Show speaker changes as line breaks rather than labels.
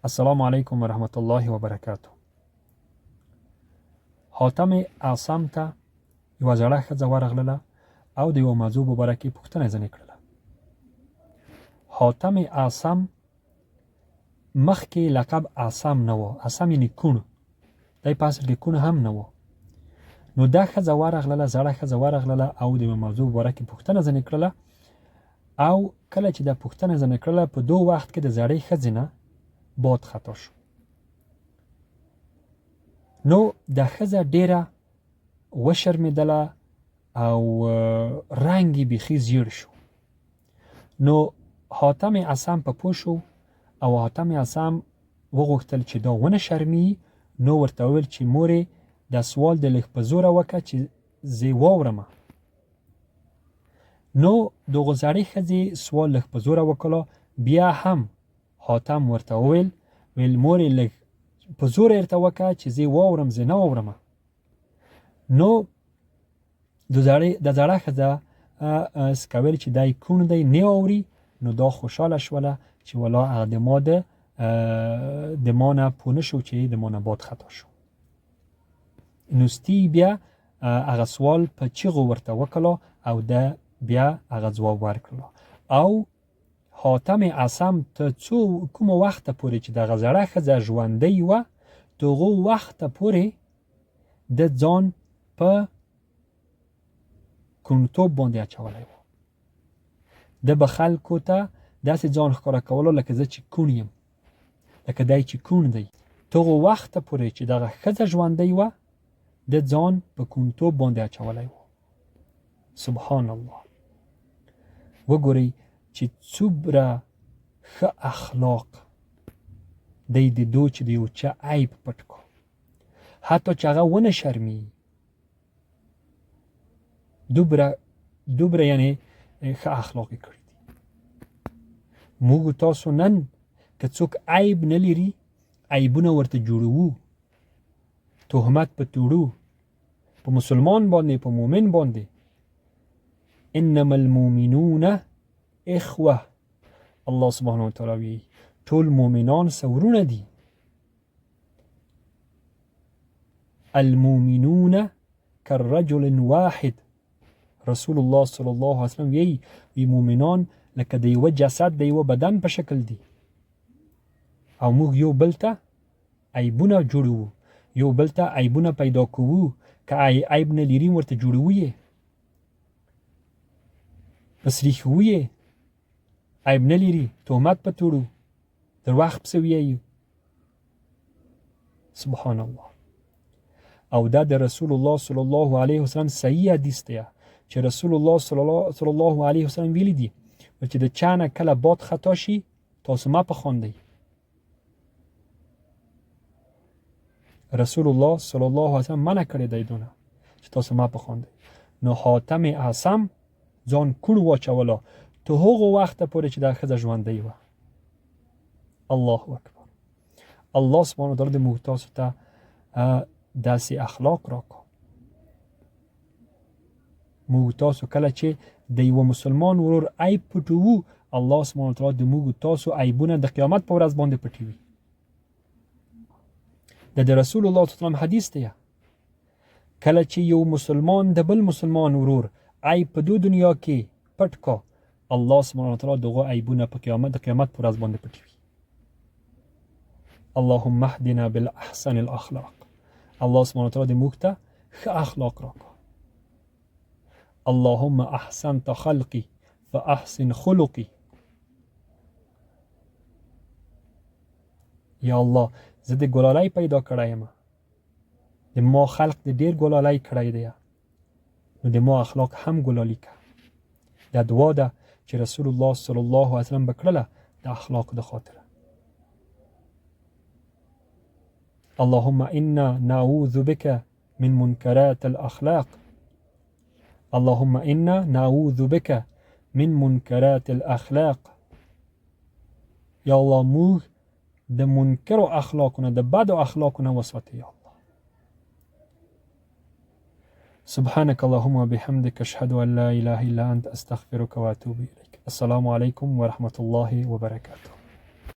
السلام علیکم ورحمت الله وبرکاته. حاتم اعصم ته یوه زړه ښځه ورغلله او د یوه موضوع په باره کې پوښتنه ځینې کړله. حاتم اعصم مخکې لقب اعصم نه و، اعصم یعنې کوڼ، دی په اصل کې کوڼ هم نه و. نو دا ښځه ورغلله، زړه ښځه ورغلله او د یوه موضوع په باره کې پوښتنه ځینې کړله. او کله چې دا پوښتنه ځینې کړله، په دو وخت کې د زړې ښځې نه باد خطا شو. نو دا ښځه ډیره وشرمېدله او رنګ یې بیخي زیړ شو. نو حاتم اعصم په پوه شو او حاتم اعصم وغوښتل چې دا ونه شرمي. نو ورته وویل چې مورې دا سوال د لږ په زوره وکړه چې زه واورمه. نو دغه زړې ښځې سوال لږ په زوره وکړه. بیا هم حاتم ورته وویل مورې لږ په زوره ورته وکړه چې زه واورم، زه نه واورمه. نو د زړه ښځه سکویل چې دی کوڼ دی، نه اوري. نو دا خوشحاله شوله چې والا هغه د ما نه پوه نه شو چې د ما نه باد خطا شو. نو ستی بیا هغه سوال په چیغو ورته وکړه او ده بیا هغه ځواب ورکړه. او حاتم اعصم ته کومه وخته پورې چې دغه زړه ښځه ژوندۍ وه، دغه وخته پورې د ځان په کوڼتوب باندې اچولی و. د به خلکو ته داسې ځان ښکاره کولو لکه زه چې کوڼ یم، لکه دی چې کوڼ دی. دغه وخته پورې چې دغه ښځه ژوندۍ وه، د ځان په کوڼتوب باندې اچولی و. سبحان الله. وګورئ چې څومره ښه اخلاق دی د دو چې د یو چا عیب پټ کو، حتی چې هغه ونه شرمي. دوبره یعنی ښه اخلاق یې کړي دي. موږ تاسو نن که څوک عیب نه لري، عیبونه ورته جوړوو، تهمت په توړو، په مسلمان باندې، په مؤمن باندې. انما المؤمنون اخوه. الله سبحانه وتعالی وی ټول مؤمنان سورونه دي. المؤمنون كالرجل واحد. رسول الله صلی الله علیه وسلم وی مؤمنان لکه د یو جسد، د یو بدن په شکل دي. او موږ یو بل ته عیبونه جوړوو، یو بل ته عیبونه پیدا کوو. که عیب نه لري ورته جوړوو یې، پسریښوو یې. عیب نه لري تهمت په توړو، درواغ پسې ویایو. سبحان الله. او دا د رسول الله صلی الله علیه وسلم صحیح حدیث دی چې رسول الله صلی الله علیه وسلم ویلی دي چې د چا نه کله باد خطا شي، تاسو ما پخوندئ. رسول الله صلی الله علیه وسلم منع کړی دی دونه چې تاسو ما پخوندئ. نو حاتم اعصم ځان کوڼ واچوله ته هغه وخته پورې چې دا ښځه ژوندۍ وه. الله اکبر. الله سبحانه وتعالی د موږ تاسو ته داسې اخلاق راکړو. موږ تاسو کله چې د یو مسلمان ورور عیب پټوو، الله سبحانه وتعالی د موږ تاسو عیبونه د قیامت په ورځ باندې پټوي. د رسول الله صلی الله علیه وسلم حدیث دی کله چې یو مسلمان د بل مسلمان ورور عیب په دو دنیا کې پټ کو، الله سبحانه وتعالی دغه عیبونه په د قیامت په ورځ باندې پټوي. اللهم اهدنا بالاحسن الاخلاق. الله سبحانه وتعالی د موږ ته ښه اخلاق راکړه. اللهم احسنت خلقي فاحسن خلقي. یا الله زه د ګلالۍ پیدا کړی یم، د ما خلق د ډیر ګلالۍ کړی دی، نو د ما اخلاق هم ګلالي که. دا دعا ده چې رسول الله صلی الله علیه وسلم بکړله د اخلاق د خاطره. اللهم انا نعوذ بك من منكرات الاخلاق. اللهم انا نعوذ بك من منكرات الاخلاق. یا الله موږ د منکر اخلاقونه، د بد اخلاقونه وساتې یا الله. سبحانك اللهم وبحمدك اشهد ان لا اله الا انت استغفرك واتوب اليك. السلام عليكم ورحمه الله وبركاته.